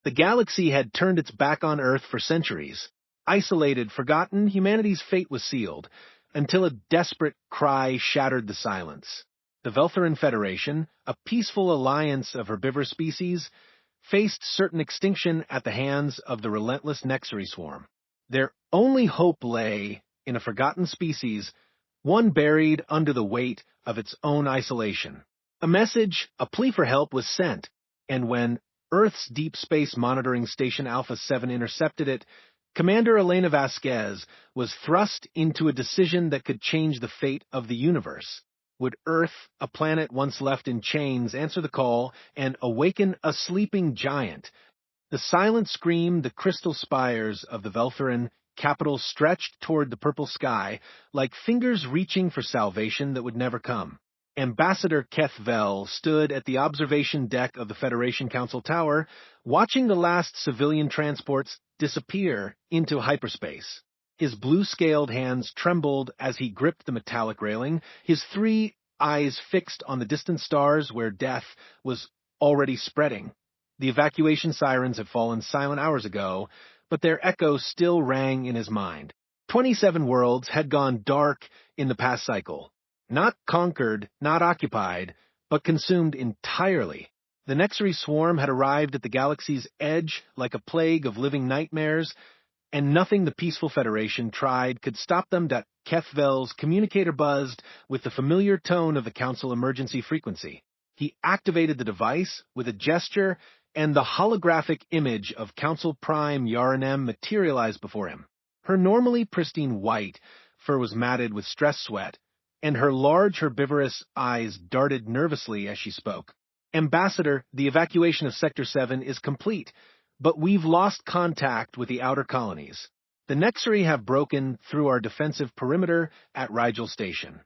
The galaxy had turned its back on Earth for centuries. Isolated, forgotten, humanity's fate was sealed, until a desperate cry shattered the silence. The Veltheran Federation, a peaceful alliance of herbivorous species, faced certain extinction at the hands of the relentless Nexary swarm. Their only hope lay in a forgotten species, one buried under the weight of its own isolation. A message, a plea for help, was sent, and when Earth's Deep Space Monitoring Station Alpha 7 intercepted it, Commander Elena Vasquez was thrust into a decision that could change the fate of the universe. Would Earth, a planet once left in chains, answer the call and awaken a sleeping giant? The silent scream, the crystal spires of the Veltheran capital stretched toward the purple sky, like fingers reaching for salvation that would never come. Ambassador Keth Vel stood at the observation deck of the Federation Council Tower, watching the last civilian transports disappear into hyperspace. His blue-scaled hands trembled as he gripped the metallic railing, his 3 eyes fixed on the distant stars where death was already spreading. The evacuation sirens had fallen silent hours ago, but their echo still rang in his mind. 27 worlds had gone dark in the past cycle. Not conquered, not occupied, but consumed entirely. The Nexary swarm had arrived at the galaxy's edge like a plague of living nightmares, and nothing the peaceful Federation tried could stop them. Kethvel's communicator buzzed with the familiar tone of the Council emergency frequency. He activated the device with a gesture, and the holographic image of Council Prime Yaranem materialized before him. Her normally pristine white fur was matted with stress sweat, and her large herbivorous eyes darted nervously as she spoke. Ambassador, the evacuation of Sector 7 is complete, but we've lost contact with the outer colonies. The Nexary have broken through our defensive perimeter at Rigel Station.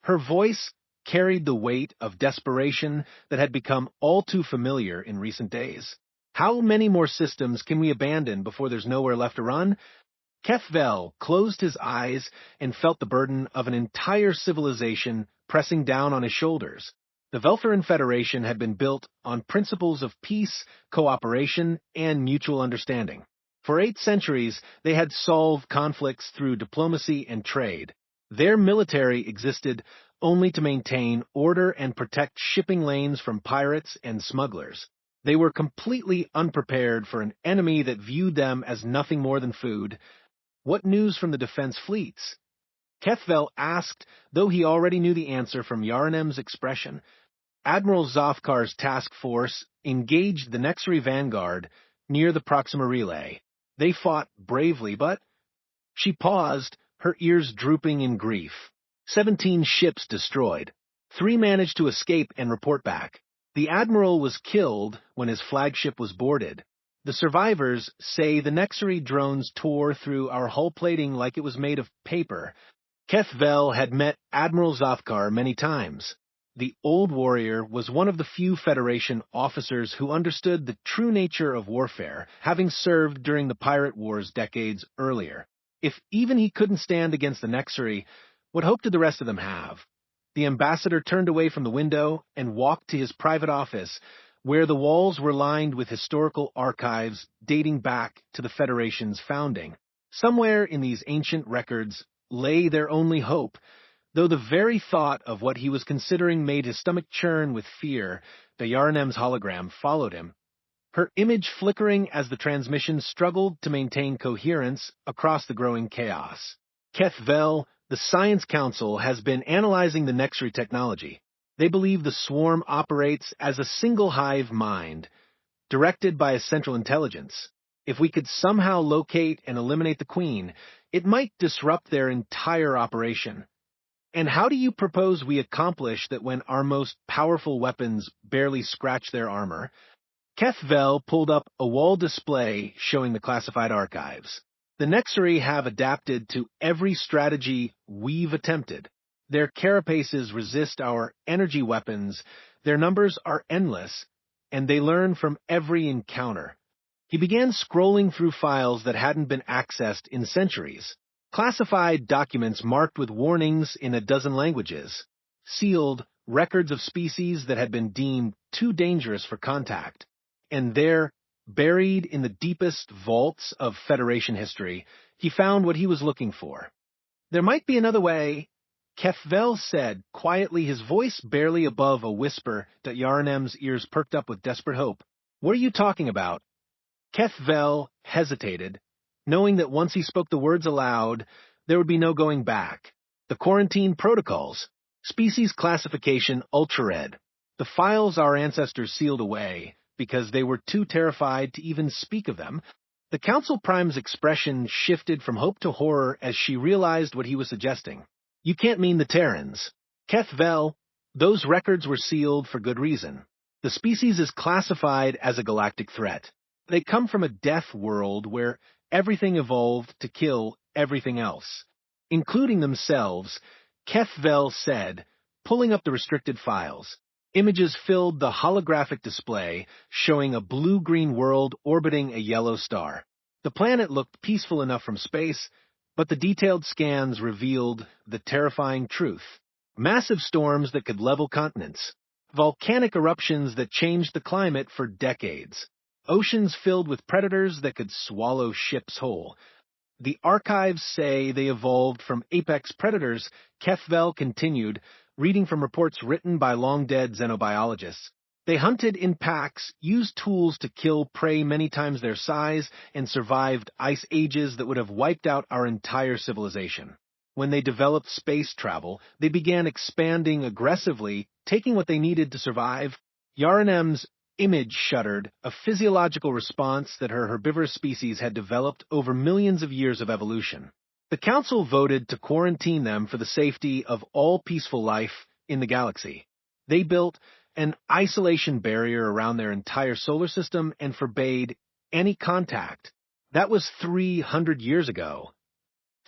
Her voice carried the weight of desperation that had become all too familiar in recent days. How many more systems can we abandon before there's nowhere left to run? Kethvel closed his eyes and felt the burden of an entire civilization pressing down on his shoulders. The Veltheran Federation had been built on principles of peace, cooperation, and mutual understanding. For 8 centuries, they had solved conflicts through diplomacy and trade. Their military existed only to maintain order and protect shipping lanes from pirates and smugglers. They were completely unprepared for an enemy that viewed them as nothing more than food. What news from the defense fleets? Kethvel asked, though he already knew the answer from Yaranem's expression. Admiral Zofkar's task force engaged the Nexary vanguard near the Proxima Relay. They fought bravely, but... She paused, her ears drooping in grief. 17 ships destroyed. 3 managed to escape and report back. The Admiral was killed when his flagship was boarded. The survivors say the Nexary drones tore through our hull plating like it was made of paper. Kethvel had met Admiral Zofkar many times. The old warrior was one of the few Federation officers who understood the true nature of warfare, having served during the Pirate Wars decades earlier. If even he couldn't stand against the Nexary, what hope did the rest of them have? The ambassador turned away from the window and walked to his private office, where the walls were lined with historical archives dating back to the Federation's founding. Somewhere in these ancient records lay their only hope, though the very thought of what he was considering made his stomach churn with fear. The Yaranem's hologram followed him, her image flickering as the transmission struggled to maintain coherence across the growing chaos. Kethvel, the Science Council, has been analyzing the Nexary technology. They believe the swarm operates as a single hive mind, directed by a central intelligence. If we could somehow locate and eliminate the Queen, it might disrupt their entire operation. And how do you propose we accomplish that when our most powerful weapons barely scratch their armor? Kethvel pulled up a wall display showing the classified archives. The Nexary have adapted to every strategy we've attempted. Their carapaces resist our energy weapons, their numbers are endless, and they learn from every encounter. He began scrolling through files that hadn't been accessed in centuries. Classified documents marked with warnings in a dozen languages. Sealed records of species that had been deemed too dangerous for contact. And there, Buried in the deepest vaults of Federation history, he found what he was looking for. There might be another way, Kethvel said, quietly, his voice barely above a whisper that Yaranem's ears perked up with desperate hope. What are you talking about? Kethvel hesitated, knowing that once he spoke the words aloud, there would be no going back. The quarantine protocols. Species classification ultra-red. The files our ancestors sealed away because they were too terrified to even speak of them. The Council Prime's expression shifted from hope to horror as she realized what he was suggesting. You can't mean the Terrans. Kethvel, those records were sealed for good reason. The species is classified as a galactic threat. They come from a death world where everything evolved to kill everything else, including themselves, Kethvel said, pulling up the restricted files. Images filled the holographic display, showing a blue-green world orbiting a yellow star. The planet looked peaceful enough from space, but the detailed scans revealed the terrifying truth. Massive storms that could level continents. Volcanic eruptions that changed the climate for decades. Oceans filled with predators that could swallow ships whole. The archives say they evolved from apex predators, Kethvel continued, reading from reports written by long-dead xenobiologists. They hunted in packs, used tools to kill prey many times their size, and survived ice ages that would have wiped out our entire civilization. When they developed space travel, they began expanding aggressively, taking what they needed to survive. Yaranem's image shuddered, a physiological response that her herbivorous species had developed over millions of years of evolution. The Council voted to quarantine them for the safety of all peaceful life in the galaxy. They built an isolation barrier around their entire solar system and forbade any contact. That was 300 years ago.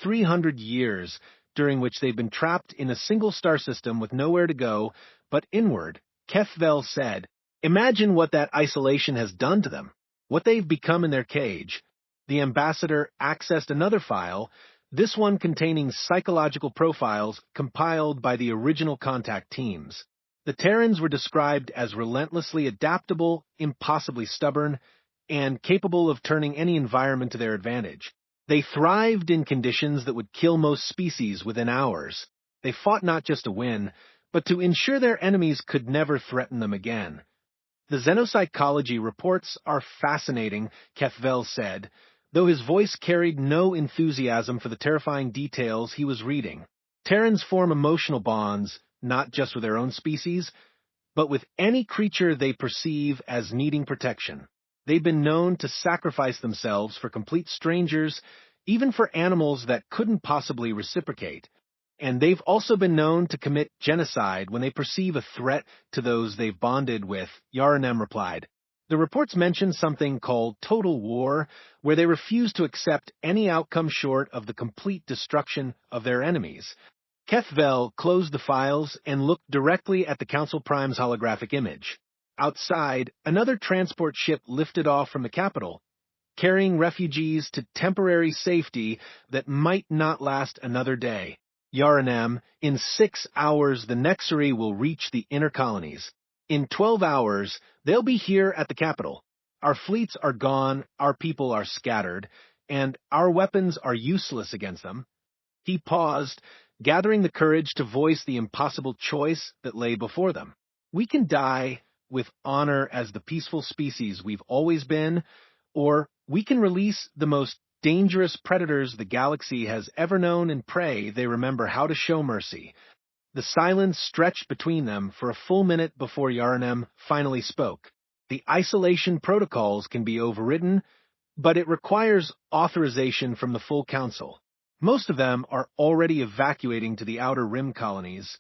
300 years during which they've been trapped in a single star system with nowhere to go but inward, Kethvel said. Imagine what that isolation has done to them, what they've become in their cage. The ambassador accessed another file, this one containing psychological profiles compiled by the original contact teams. The Terrans were described as relentlessly adaptable, impossibly stubborn, and capable of turning any environment to their advantage. They thrived in conditions that would kill most species within hours. They fought not just to win, but to ensure their enemies could never threaten them again. The xenopsychology reports are fascinating, Kethvel said, though his voice carried no enthusiasm for the terrifying details he was reading. Terrans form emotional bonds, not just with their own species, but with any creature they perceive as needing protection. They've been known to sacrifice themselves for complete strangers, even for animals that couldn't possibly reciprocate. And they've also been known to commit genocide when they perceive a threat to those they've bonded with, Yaranem replied. The reports mention something called total war, where they refuse to accept any outcome short of the complete destruction of their enemies. Kethvel closed the files and looked directly at the Council Prime's holographic image. Outside, another transport ship lifted off from the capital, carrying refugees to temporary safety that might not last another day. Yaranem, in 6 hours the Nexari will reach the inner colonies. In 12 hours, they'll be here at the capital. Our fleets are gone, our people are scattered, and our weapons are useless against them. He paused, gathering the courage to voice the impossible choice that lay before them. We can die with honor as the peaceful species we've always been, or we can release the most dangerous predators the galaxy has ever known and pray they remember how to show mercy. The silence stretched between them for a full minute before Yaranem finally spoke. The isolation protocols can be overridden, but it requires authorization from the full council. Most of them are already evacuating to the outer rim colonies.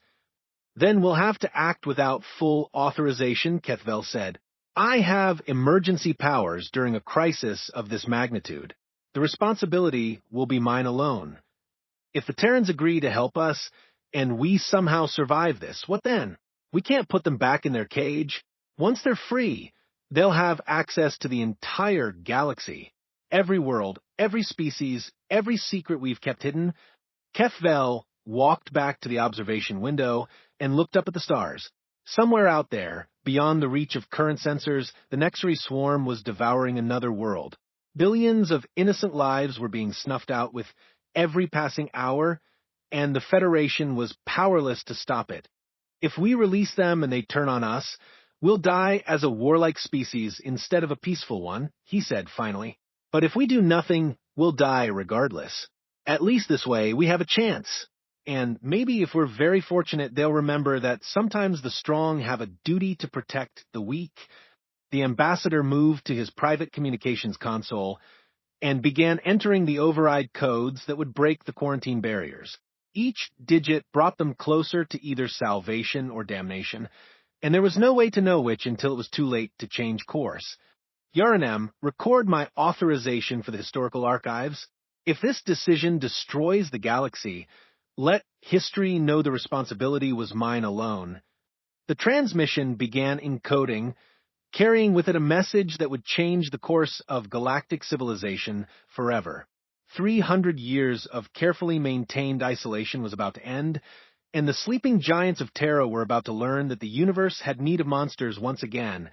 Then we'll have to act without full authorization, Kethvel said. I have emergency powers during a crisis of this magnitude. The responsibility will be mine alone. If the Terrans agree to help us, and we somehow survive this, what then? We can't put them back in their cage. Once they're free, they'll have access to the entire galaxy. Every world, every species, every secret we've kept hidden. Kethvel walked back to the observation window and looked up at the stars. Somewhere out there, beyond the reach of current sensors, the Nexary swarm was devouring another world. Billions of innocent lives were being snuffed out with every passing hour, and the Federation was powerless to stop it. If we release them and they turn on us, we'll die as a warlike species instead of a peaceful one, he said finally. But if we do nothing, we'll die regardless. At least this way, we have a chance. And maybe if we're very fortunate, they'll remember that sometimes the strong have a duty to protect the weak. The ambassador moved to his private communications console and began entering the override codes that would break the quarantine barriers. Each digit brought them closer to either salvation or damnation, and there was no way to know which until it was too late to change course. Yaranem, record my authorization for the historical archives. If this decision destroys the galaxy, let history know the responsibility was mine alone. The transmission began encoding, carrying with it a message that would change the course of galactic civilization forever. 300 years of carefully maintained isolation was about to end, and the sleeping giants of Terra were about to learn that the universe had need of monsters once again.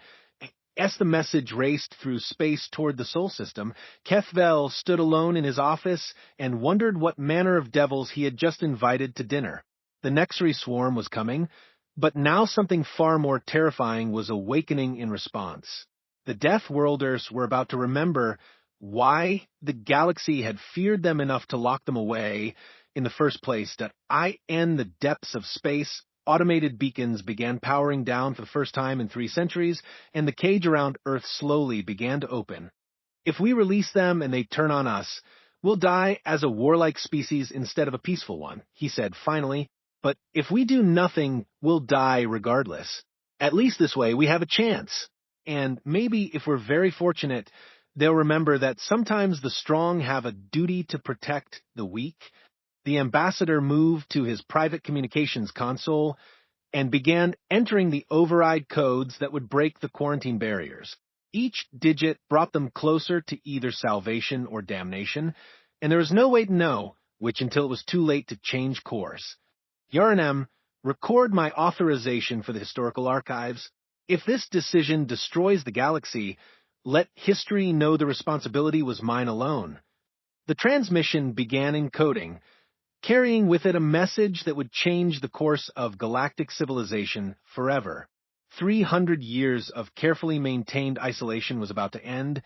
As the message raced through space toward the Sol system, Kethvel stood alone in his office and wondered what manner of devils he had just invited to dinner. The Nexary swarm was coming, but now something far more terrifying was awakening in response. The Deathworlders were about to remember why the galaxy had feared them enough to lock them away in the first place. In the depths of space, automated beacons began powering down for the first time in 3 centuries, and the cage around Earth slowly began to open. If we release them and they turn on us, we'll die as a warlike species instead of a peaceful one, he said finally. But if we do nothing, we'll die regardless. At least this way, we have a chance. And maybe if we're very fortunate, they'll remember that sometimes the strong have a duty to protect the weak. The ambassador moved to his private communications console and began entering the override codes that would break the quarantine barriers. Each digit brought them closer to either salvation or damnation, and there was no way to know which until it was too late to change course. Yaranem, record my authorization for the historical archives. If this decision destroys the galaxy, let history know the responsibility was mine alone. The transmission began encoding, carrying with it a message that would change the course of galactic civilization forever. 300 years of carefully maintained isolation was about to end,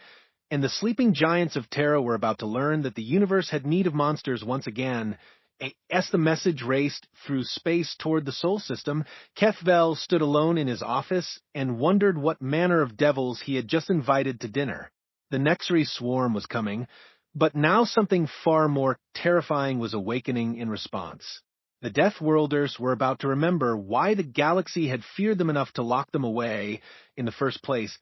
and the sleeping giants of Terra were about to learn that the universe had need of monsters once again. As the message raced through space toward the Sol system, Kethvel stood alone in his office and wondered what manner of devils he had just invited to dinner. The Nexary swarm was coming, but now something far more terrifying was awakening in response. The Deathworlders were about to remember why the galaxy had feared them enough to lock them away in the first place.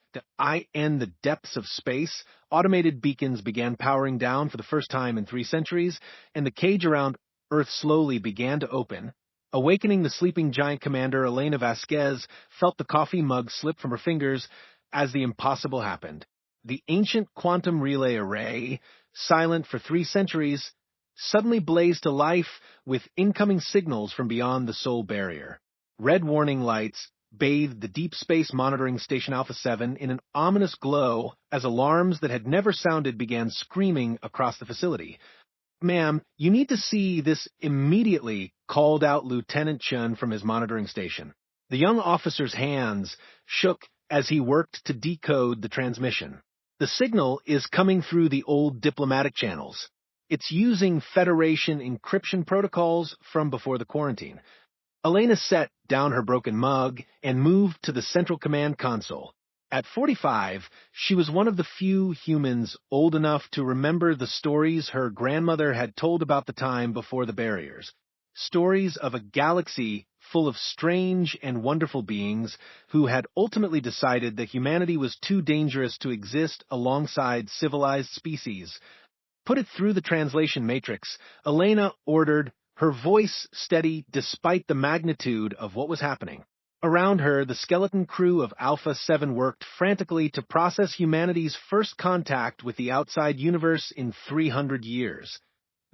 In the depths of space, automated beacons began powering down for the first time in 3 centuries, and the cage around Earth slowly began to open. Awakening the sleeping giant commander, Elena Vasquez felt the coffee mug slip from her fingers as the impossible happened. The ancient quantum relay array, silent for 3 centuries, suddenly blazed to life with incoming signals from beyond the Sol barrier. Red warning lights bathed the Deep Space Monitoring Station Alpha 7 in an ominous glow as alarms that had never sounded began screaming across the facility. "Ma'am, you need to see this immediately," called out Lieutenant Chun from his monitoring station. The young officer's hands shook as he worked to decode the transmission. "The signal is coming through the old diplomatic channels. It's using Federation encryption protocols from before the quarantine." Elena set down her broken mug and moved to the central command console. At 45, she was one of the few humans old enough to remember the stories her grandmother had told about the time before the barriers. Stories of a galaxy full of strange and wonderful beings who had ultimately decided that humanity was too dangerous to exist alongside civilized species. Put it through the translation matrix, Elena ordered, her voice steady despite the magnitude of what was happening. Around her, the skeleton crew of Alpha 7 worked frantically to process humanity's first contact with the outside universe in 300 years.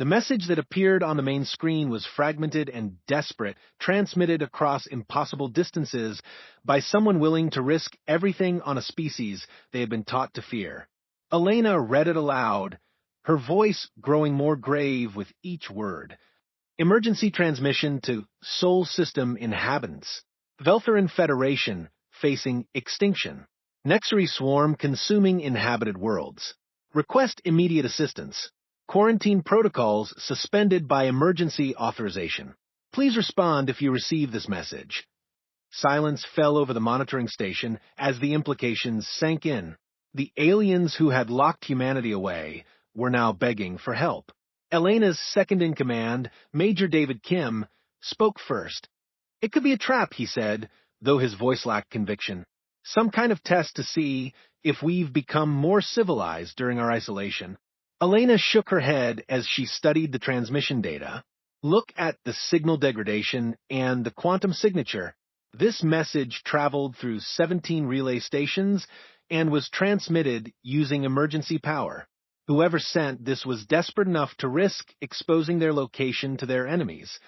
The message that appeared on the main screen was fragmented and desperate, transmitted across impossible distances by someone willing to risk everything on a species they had been taught to fear. Elena read it aloud, her voice growing more grave with each word. Emergency transmission to Sol System inhabitants. Veltheran Federation facing extinction. Nexary swarm consuming inhabited worlds. Request immediate assistance. Quarantine protocols suspended by emergency authorization. Please respond if you receive this message. Silence fell over the monitoring station as the implications sank in. The aliens who had locked humanity away were now begging for help. Elena's second-in-command, Major David Kim, spoke first. It could be a trap, he said, though his voice lacked conviction. Some kind of test to see if we've become more civilized during our isolation. Elena shook her head as she studied the transmission data. Look at the signal degradation and the quantum signature. This message traveled through 17 relay stations and was transmitted using emergency power. Whoever sent this was desperate enough to risk exposing their location to their enemies.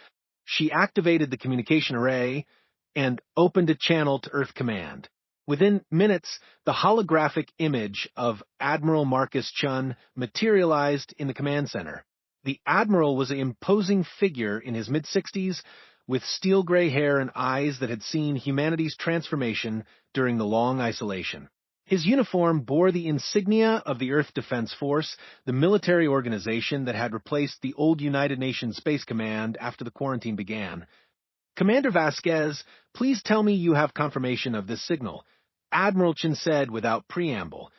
She activated the communication array and opened a channel to Earth Command. Within minutes, the holographic image of Admiral Marcus Chun materialized in the command center. The Admiral was an imposing figure in his mid-60s, with steel-gray hair and eyes that had seen humanity's transformation during the long isolation. His uniform bore the insignia of the Earth Defense Force, the military organization that had replaced the old United Nations Space Command after the quarantine began. Commander Vasquez, please tell me you have confirmation of this signal. Admiral Chen said without preamble.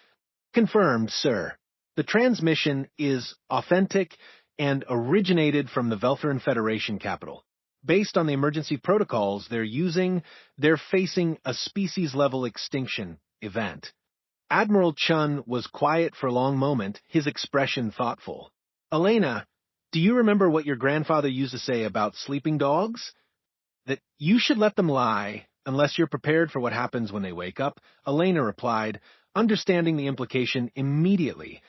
Confirmed, sir. The transmission is authentic and originated from the Veltheran Federation capital. Based on the emergency protocols they're facing a species-level extinction event. Admiral Chun was quiet for a long moment, his expression thoughtful. Elena, do you remember what your grandfather used to say about sleeping dogs? That you should let them lie unless you're prepared for what happens when they wake up, Elena replied, understanding the implication immediately.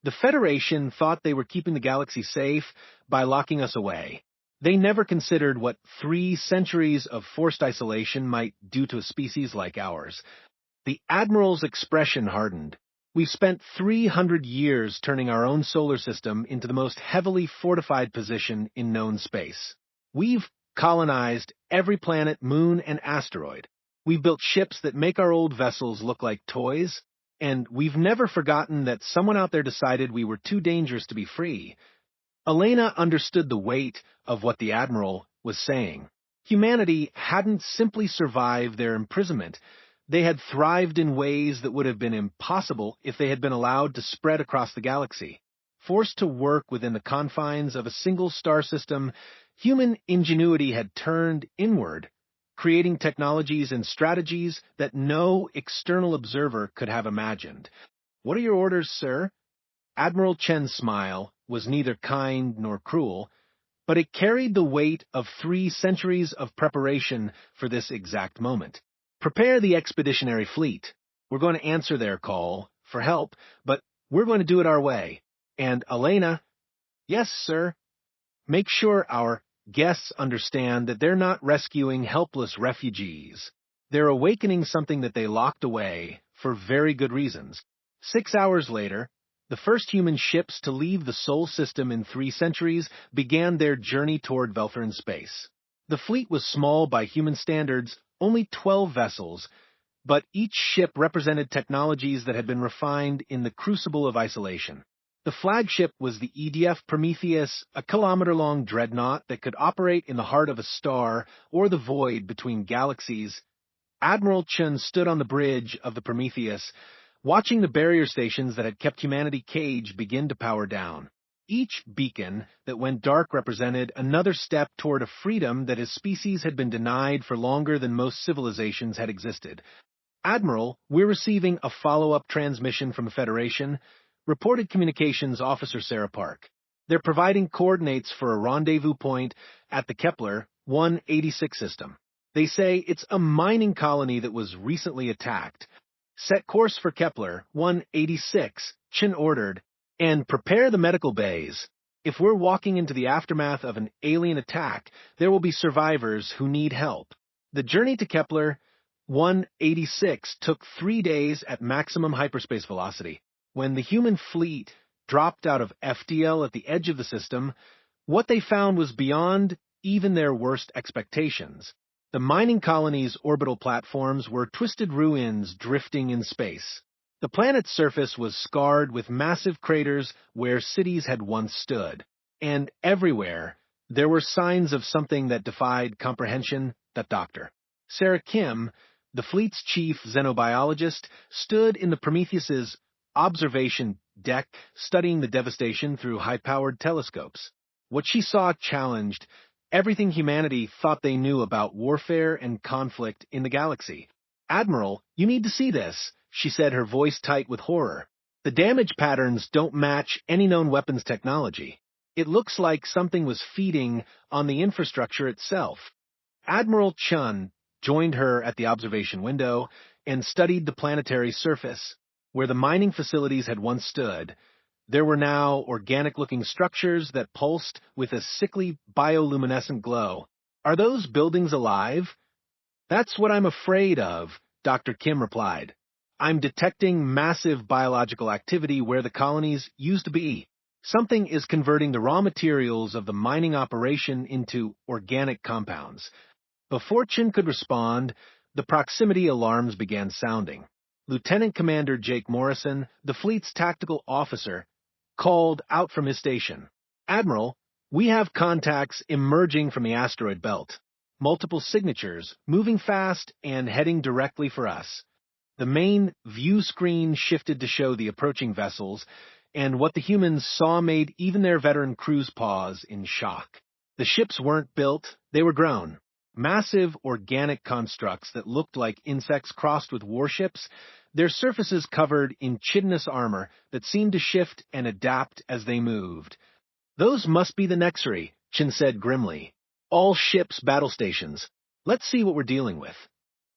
The Federation thought they were keeping the galaxy safe by locking us away. They never considered what 3 centuries of forced isolation might do to a species like ours. The Admiral's expression hardened. We've spent 300 years turning our own solar system into the most heavily fortified position in known space. We've colonized every planet, moon, and asteroid. We've built ships that make our old vessels look like toys, and we've never forgotten that someone out there decided we were too dangerous to be free. Elena understood the weight of what the Admiral was saying. Humanity hadn't simply survived their imprisonment. They had thrived in ways that would have been impossible if they had been allowed to spread across the galaxy. Forced to work within the confines of a single star system, human ingenuity had turned inward, creating technologies and strategies that no external observer could have imagined. What are your orders, sir? Admiral Chen's smile was neither kind nor cruel, but it carried the weight of 3 centuries of preparation for this exact moment. Prepare the expeditionary fleet. We're going to answer their call for help, but we're going to do it our way. And Elena, yes, sir. Make sure our guests understand that they're not rescuing helpless refugees. They're awakening something that they locked away for very good reasons. 6 hours later, the first human ships to leave the Sol system in 3 centuries began their journey toward Veltheran space. The fleet was small by human standards, only 12 vessels, but each ship represented technologies that had been refined in the crucible of isolation. The flagship was the EDF Prometheus, a kilometer-long dreadnought that could operate in the heart of a star or the void between galaxies. Admiral Chun stood on the bridge of the Prometheus, watching the barrier stations that had kept humanity caged begin to power down. Each beacon that went dark represented another step toward a freedom that his species had been denied for longer than most civilizations had existed. Admiral, we're receiving a follow-up transmission from the Federation, reported Communications Officer Sarah Park. They're providing coordinates for a rendezvous point at the Kepler 186 system. They say it's a mining colony that was recently attacked. Set course for Kepler 186, Chin ordered, and prepare the medical bays. If we're walking into the aftermath of an alien attack, there will be survivors who need help. The journey to Kepler 186 took 3 days at maximum hyperspace velocity. When the human fleet dropped out of FDL at the edge of the system, what they found was beyond even their worst expectations. The mining colony's orbital platforms were twisted ruins drifting in space. The planet's surface was scarred with massive craters where cities had once stood. And everywhere, there were signs of something that defied comprehension. That Dr. Sarah Kim, the fleet's chief xenobiologist, stood in the Prometheus's observation deck studying the devastation through high-powered telescopes. What she saw challenged everything humanity thought they knew about warfare and conflict in the galaxy. "Admiral, you need to see this," she said, her voice tight with horror. "The damage patterns don't match any known weapons technology. It looks like something was feeding on the infrastructure itself." Admiral Chun joined her at the observation window and studied the planetary surface. Where the mining facilities had once stood, there were now organic-looking structures that pulsed with a sickly bioluminescent glow. "Are those buildings alive?" "That's what I'm afraid of," Dr. Kim replied. "I'm detecting massive biological activity where the colonies used to be. Something is converting the raw materials of the mining operation into organic compounds." Before Chin could respond, the proximity alarms began sounding. Lieutenant Commander Jake Morrison, the fleet's tactical officer, called out from his station. "Admiral, we have contacts emerging from the asteroid belt. Multiple signatures, moving fast and heading directly for us." The main view screen shifted to show the approaching vessels, and what the humans saw made even their veteran crews pause in shock. The ships weren't built, they were grown. Massive organic constructs that looked like insects crossed with warships, their surfaces covered in chitinous armor that seemed to shift and adapt as they moved. "Those must be the Nexari," Chin said grimly. "All ships' battle stations. Let's see what we're dealing with."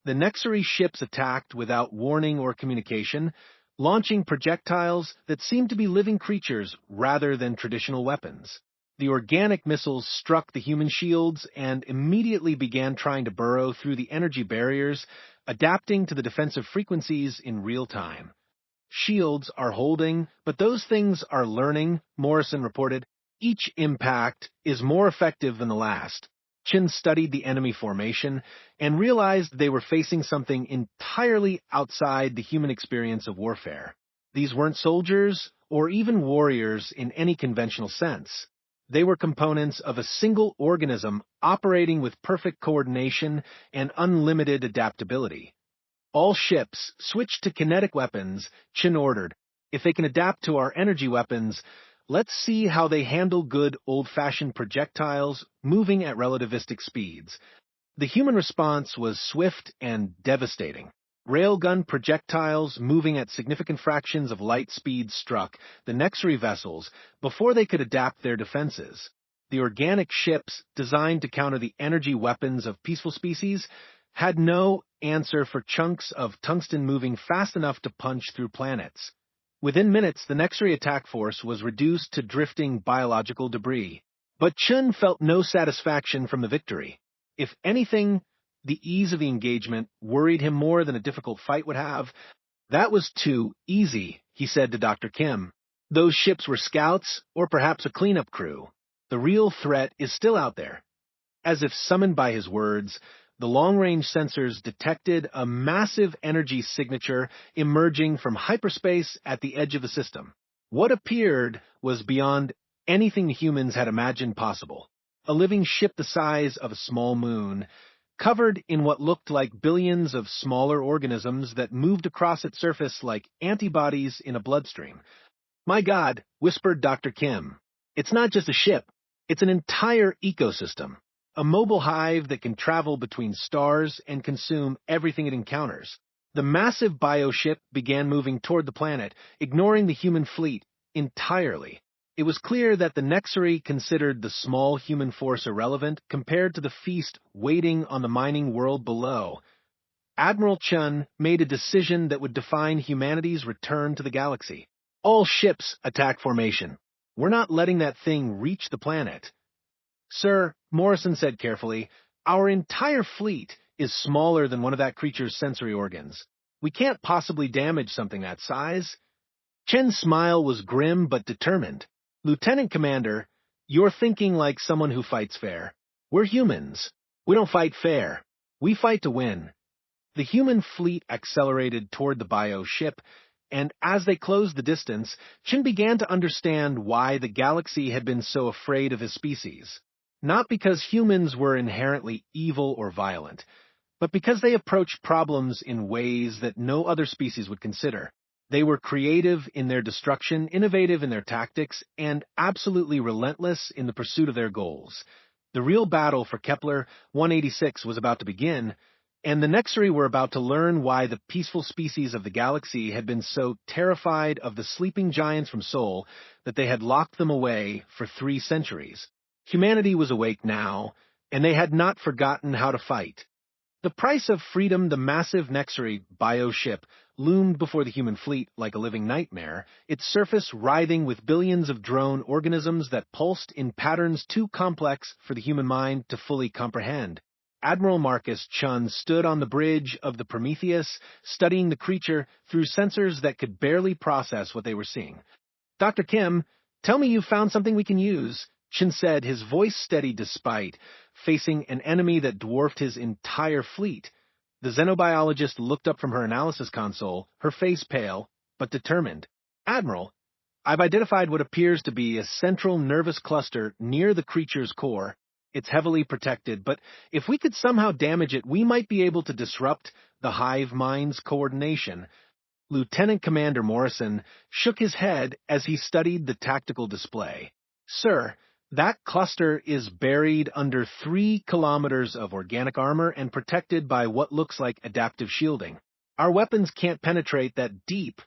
The Nexari ships attacked without warning or communication, launching projectiles that seemed to be living creatures rather than traditional weapons. The organic missiles struck the human shields and immediately began trying to burrow through the energy barriers, adapting to the defensive frequencies in real time. "Shields are holding, but those things are learning," Morrison reported. "Each impact is more effective than the last." Chin studied the enemy formation and realized they were facing something entirely outside the human experience of warfare. These weren't soldiers or even warriors in any conventional sense. They were components of a single organism operating with perfect coordination and unlimited adaptability. "All ships switch to kinetic weapons," Chin ordered. "If they can adapt to our energy weapons, let's see how they handle good old-fashioned projectiles moving at relativistic speeds." The human response was swift and devastating. Railgun projectiles moving at significant fractions of light speed struck the Nexari vessels before they could adapt their defenses. The organic ships, designed to counter the energy weapons of peaceful species, had no answer for chunks of tungsten moving fast enough to punch through planets. Within minutes, the Nexari attack force was reduced to drifting biological debris. But Chun felt no satisfaction from the victory. If anything, the ease of the engagement worried him more than a difficult fight would have. "That was too easy," he said to Dr. Kim. "Those ships were scouts, or perhaps a cleanup crew. The real threat is still out there." As if summoned by his words, the long-range sensors detected a massive energy signature emerging from hyperspace at the edge of the system. What appeared was beyond anything the humans had imagined possible. A living ship the size of a small moon, covered in what looked like billions of smaller organisms that moved across its surface like antibodies in a bloodstream. "My God," whispered Dr. Kim. "It's not just a ship. It's an entire ecosystem. A mobile hive that can travel between stars and consume everything it encounters." The massive bioship began moving toward the planet, ignoring the human fleet entirely. It was clear that the Nexari considered the small human force irrelevant compared to the feast waiting on the mining world below. Admiral Chun made a decision that would define humanity's return to the galaxy. "All ships, attack formation." We're not letting that thing reach the planet. Sir, Morrison said carefully, our entire fleet is smaller than one of that creature's sensory organs. We can't possibly damage something that size. Chen's smile was grim but determined. Lieutenant Commander, you're thinking like someone who fights fair. We're humans. We don't fight fair. We fight to win. The human fleet accelerated toward the bio ship, and as they closed the distance, Chen began to understand why the galaxy had been so afraid of his species. Not because humans were inherently evil or violent, but because they approached problems in ways that no other species would consider. They were creative in their destruction, innovative in their tactics, and absolutely relentless in the pursuit of their goals. The real battle for Kepler 186 was about to begin, and the Nexari were about to learn why the peaceful species of the galaxy had been so terrified of the sleeping giants from Sol that they had locked them away for 3 centuries. Humanity was awake now, and they had not forgotten how to fight. The price of freedom, the massive Nexari bio ship, loomed before the human fleet like a living nightmare, its surface writhing with billions of drone organisms that pulsed in patterns too complex for the human mind to fully comprehend. Admiral Marcus Chun stood on the bridge of the Prometheus, studying the creature through sensors that could barely process what they were seeing. Dr. Kim, tell me you found something we can use, Chen said, his voice steady despite facing an enemy that dwarfed his entire fleet. The xenobiologist looked up from her analysis console, her face pale, but determined. Admiral, I've identified what appears to be a central nervous cluster near the creature's core. It's heavily protected, but if we could somehow damage it, we might be able to disrupt the hive mind's coordination. Lieutenant Commander Morrison shook his head as he studied the tactical display. Sir, that cluster is buried under 3 kilometers of organic armor and protected by what looks like adaptive shielding. Our weapons can't penetrate that deep.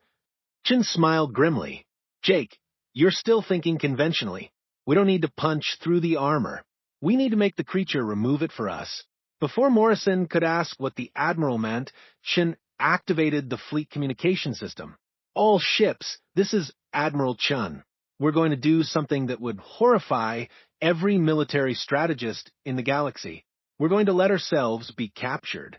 Chin smiled grimly. Jake, you're still thinking conventionally. We don't need to punch through the armor. We need to make the creature remove it for us. Before Morrison could ask what the Admiral meant, Chin activated the fleet communication system. All ships, this is Admiral Chun. We're going to do something that would horrify every military strategist in the galaxy. We're going to let ourselves be captured.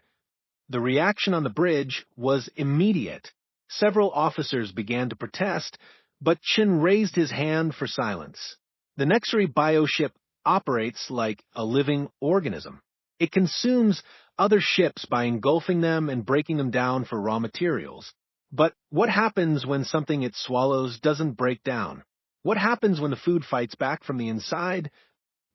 The reaction on the bridge was immediate. Several officers began to protest, but Chin raised his hand for silence. The Nexari bioship operates like a living organism. It consumes other ships by engulfing them and breaking them down for raw materials. But what happens when something it swallows doesn't break down? What happens when the food fights back from the inside?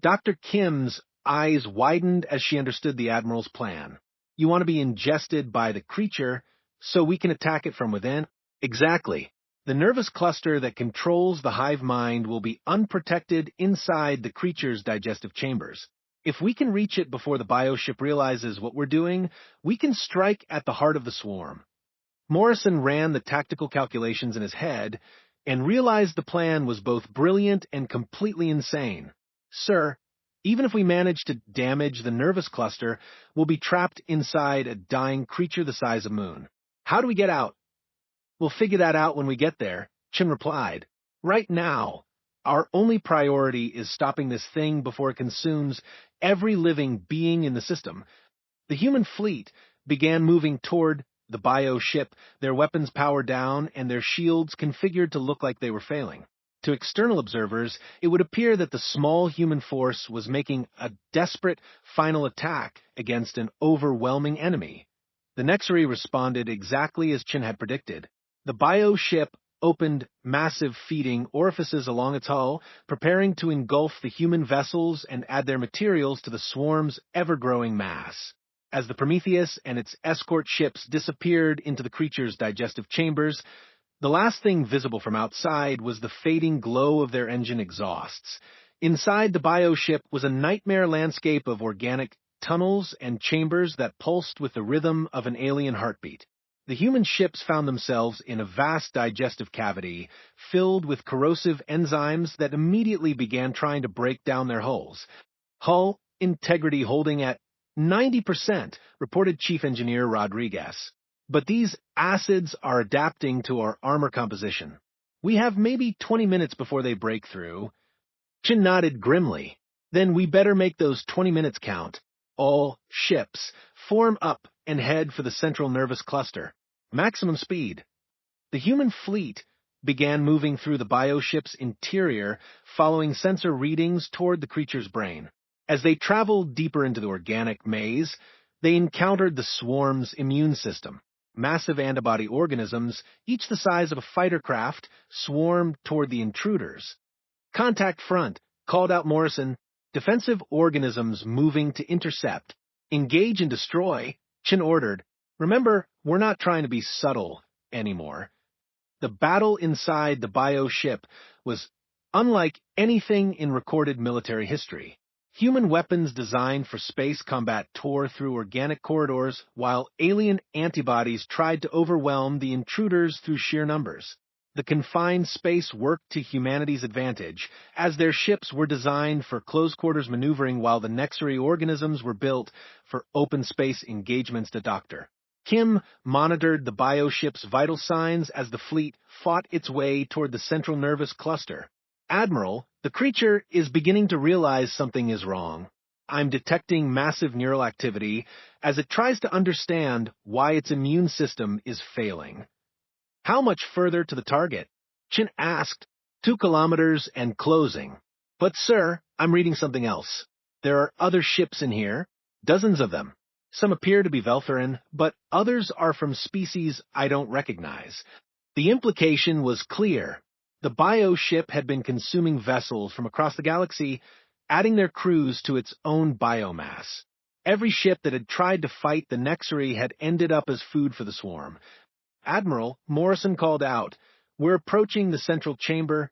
Dr. Kim's eyes widened as she understood the Admiral's plan. You want to be ingested by the creature so we can attack it from within? Exactly. The nervous cluster that controls the hive mind will be unprotected inside the creature's digestive chambers. If we can reach it before the bioship realizes what we're doing, we can strike at the heart of the swarm. Morrison ran the tactical calculations in his head and realized the plan was both brilliant and completely insane. Sir, even if we manage to damage the nervous cluster, we'll be trapped inside a dying creature the size of Moon. How do we get out? We'll figure that out when we get there, Chin replied. Right now, our only priority is stopping this thing before it consumes every living being in the system. The human fleet began moving toward the bio ship, their weapons powered down and their shields configured to look like they were failing. To external observers, it would appear that the small human force was making a desperate final attack against an overwhelming enemy. The Nexari responded exactly as Chin had predicted. The bio ship opened massive feeding orifices along its hull, preparing to engulf the human vessels and add their materials to the swarm's ever-growing mass. As the Prometheus and its escort ships disappeared into the creature's digestive chambers, the last thing visible from outside was the fading glow of their engine exhausts. Inside the bioship was a nightmare landscape of organic tunnels and chambers that pulsed with the rhythm of an alien heartbeat. The human ships found themselves in a vast digestive cavity filled with corrosive enzymes that immediately began trying to break down their hulls. Hull integrity holding at 90%, reported Chief Engineer Rodriguez. But these acids are adapting to our armor composition. We have maybe 20 minutes before they break through. Chin nodded grimly. Then we better make those 20 minutes count. All ships, form up and head for the central nervous cluster. Maximum speed. The human fleet began moving through the bioship's interior, following sensor readings toward the creature's brain. As they traveled deeper into the organic maze, they encountered the swarm's immune system. Massive antibody organisms, each the size of a fighter craft, swarmed toward the intruders. Contact front, called out Morrison. Defensive organisms moving to intercept. Engage and destroy, Chin ordered. Remember, we're not trying to be subtle anymore. The battle inside the bioship was unlike anything in recorded military history. Human weapons designed for space combat tore through organic corridors, while alien antibodies tried to overwhelm the intruders through sheer numbers. The confined space worked to humanity's advantage, as their ships were designed for close-quarters maneuvering while the Nexary organisms were built for open space engagements to Doctor. Kim monitored the bioship's vital signs as the fleet fought its way toward the central nervous cluster. Admiral, the creature is beginning to realize something is wrong. I'm detecting massive neural activity as it tries to understand why its immune system is failing. How much further to the target? Chin asked. 2 kilometers and closing. But sir, I'm reading something else. There are other ships in here, dozens of them. Some appear to be Veltherin, but others are from species I don't recognize. The implication was clear. The bioship had been consuming vessels from across the galaxy, adding their crews to its own biomass. Every ship that had tried to fight the Nexary had ended up as food for the swarm. Admiral, Morrison called out, "We're approaching the central chamber."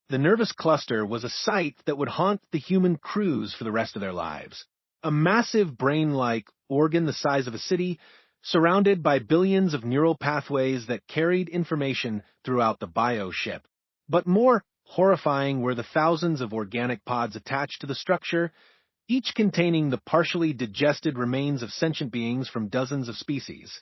The nervous cluster was a sight that would haunt the human crews for the rest of their lives. A massive brain-like organ the size of a city, surrounded by billions of neural pathways that carried information throughout the bioship. But more horrifying were the thousands of organic pods attached to the structure, each containing the partially digested remains of sentient beings from dozens of species.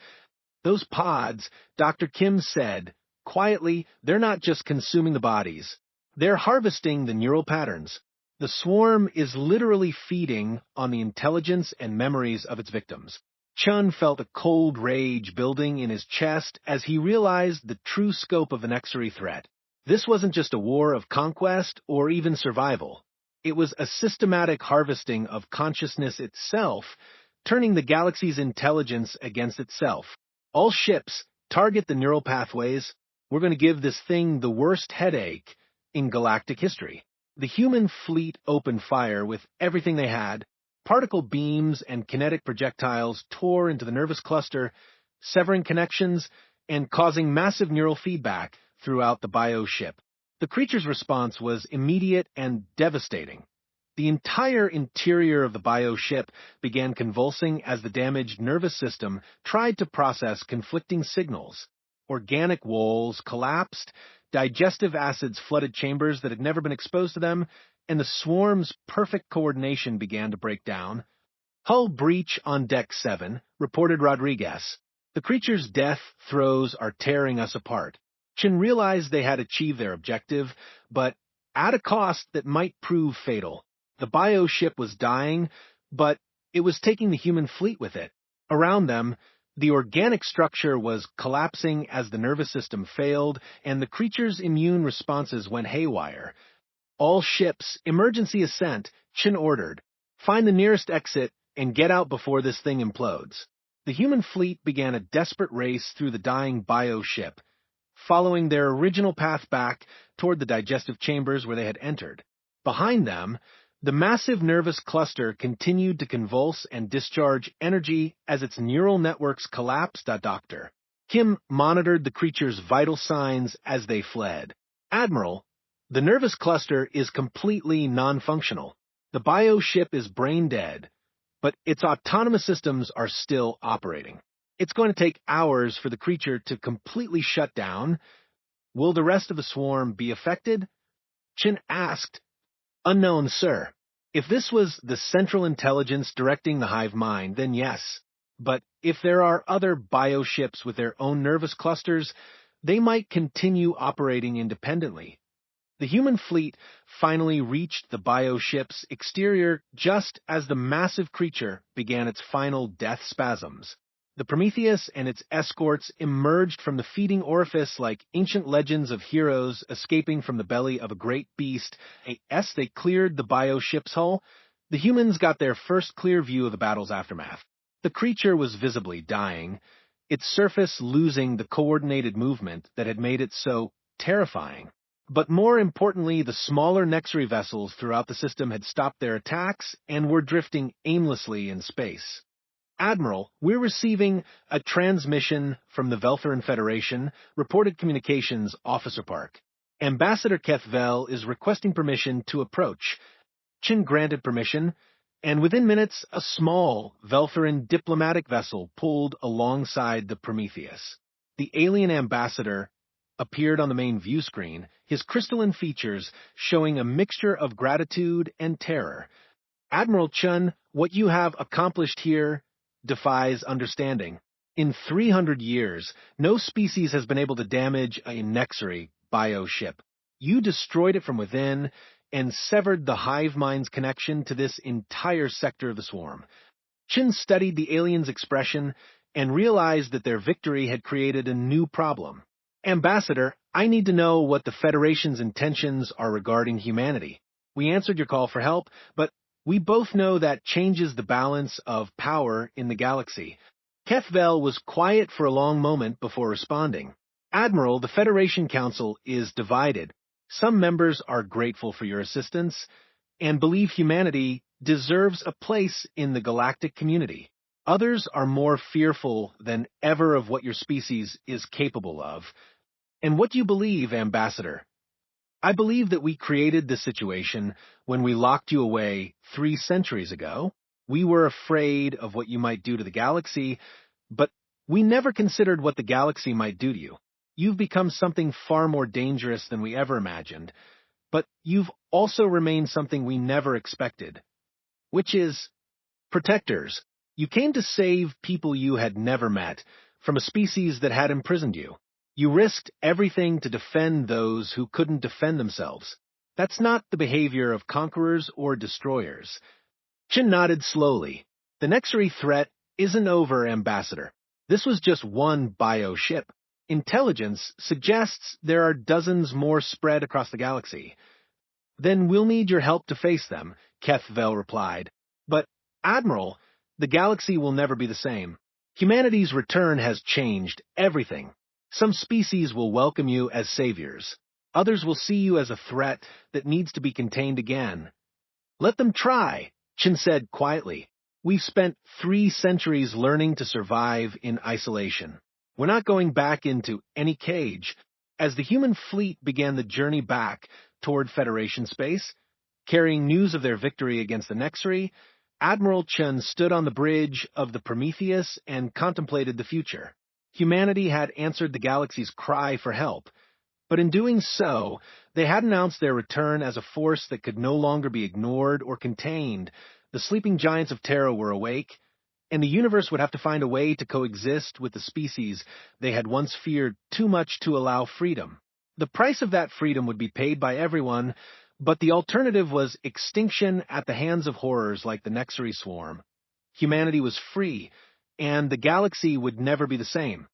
Those pods, Dr. Kim said, quietly, they're not just consuming the bodies. They're harvesting the neural patterns. The swarm is literally feeding on the intelligence and memories of its victims. Chun felt a cold rage building in his chest as he realized the true scope of the Nexary threat. This wasn't just a war of conquest or even survival. It was a systematic harvesting of consciousness itself, turning the galaxy's intelligence against itself. All ships, target the neural pathways. We're going to give this thing the worst headache in galactic history. The human fleet opened fire with everything they had. Particle beams and kinetic projectiles tore into the nervous cluster, severing connections and causing massive neural feedback throughout the bioship. The creature's response was immediate and devastating. The entire interior of the bioship began convulsing as the damaged nervous system tried to process conflicting signals. Organic walls collapsed, digestive acids flooded chambers that had never been exposed to them, and the swarm's perfect coordination began to break down. "Hull breach on Deck 7, reported Rodriguez. The creature's death throes are tearing us apart." Chin realized they had achieved their objective, but at a cost that might prove fatal. The bioship was dying, but it was taking the human fleet with it. Around them, the organic structure was collapsing as the nervous system failed, and the creature's immune responses went haywire. "All ships, emergency ascent," Chin ordered. "Find the nearest exit and get out before this thing implodes." The human fleet began a desperate race through the dying bioship, following their original path back toward the digestive chambers where they had entered. Behind them, the massive nervous cluster continued to convulse and discharge energy as its neural networks collapsed. Dr. Kim monitored the creature's vital signs as they fled. "Admiral, the nervous cluster is completely non-functional. The bioship is brain-dead, but its autonomous systems are still operating. It's going to take hours for the creature to completely shut down. Will the rest of the swarm be affected?" Chin asked. "Unknown, sir. If this was the central intelligence directing the hive mind, then yes. But if there are other bioships with their own nervous clusters, they might continue operating independently. The human fleet finally reached the bioship's exterior just as the massive creature began its final death spasms. The Prometheus and its escorts emerged from the feeding orifice like ancient legends of heroes escaping from the belly of a great beast. As they cleared the bioship's hull, the humans got their first clear view of the battle's aftermath. The creature was visibly dying, its surface losing the coordinated movement that had made it so terrifying. But more importantly, the smaller Nexary vessels throughout the system had stopped their attacks and were drifting aimlessly in space. Admiral, we're receiving a transmission from the Veltheran Federation, reported communications Officer Park. Ambassador Kethvel is requesting permission to approach. Chin granted permission, and within minutes, a small Veltheran diplomatic vessel pulled alongside the Prometheus. The alien ambassador appeared on the main view screen, his crystalline features showing a mixture of gratitude and terror. Admiral Chun, what you have accomplished here defies understanding. In 300 years, no species has been able to damage a Nexary bioship. You destroyed it from within and severed the hive mind's connection to this entire sector of the swarm. Chin studied the alien's expression and realized that their victory had created a new problem. Ambassador, I need to know what the Federation's intentions are regarding humanity. We answered your call for help, but we both know that changes the balance of power in the galaxy. Kethvel was quiet for a long moment before responding. Admiral, the Federation Council is divided. Some members are grateful for your assistance and believe humanity deserves a place in the galactic community. Others are more fearful than ever of what your species is capable of. And what do you believe, Ambassador? I believe that we created this situation when we locked you away 3 centuries ago. We were afraid of what you might do to the galaxy, but we never considered what the galaxy might do to you. You've become something far more dangerous than we ever imagined, but you've also remained something we never expected, which is protectors. You came to save people you had never met from a species that had imprisoned you. You risked everything to defend those who couldn't defend themselves. That's not the behavior of conquerors or destroyers. Chin nodded slowly. The Nexary threat isn't over, Ambassador. This was just one bioship. Intelligence suggests there are dozens more spread across the galaxy. Then we'll need your help to face them, Kethvel replied. But, Admiral, the galaxy will never be the same. Humanity's return has changed everything. Some species will welcome you as saviors. Others will see you as a threat that needs to be contained again. Let them try, Chin said quietly. We've spent 3 centuries learning to survive in isolation. We're not going back into any cage. As the human fleet began the journey back toward Federation space, carrying news of their victory against the Nexary, Admiral Chun stood on the bridge of the Prometheus and contemplated the future. Humanity had answered the galaxy's cry for help, but in doing so, they had announced their return as a force that could no longer be ignored or contained. The sleeping giants of Terra were awake, and the universe would have to find a way to coexist with the species they had once feared too much to allow freedom. The price of that freedom would be paid by everyone, but the alternative was extinction at the hands of horrors like the Nexary swarm. Humanity was free, and the galaxy would never be the same.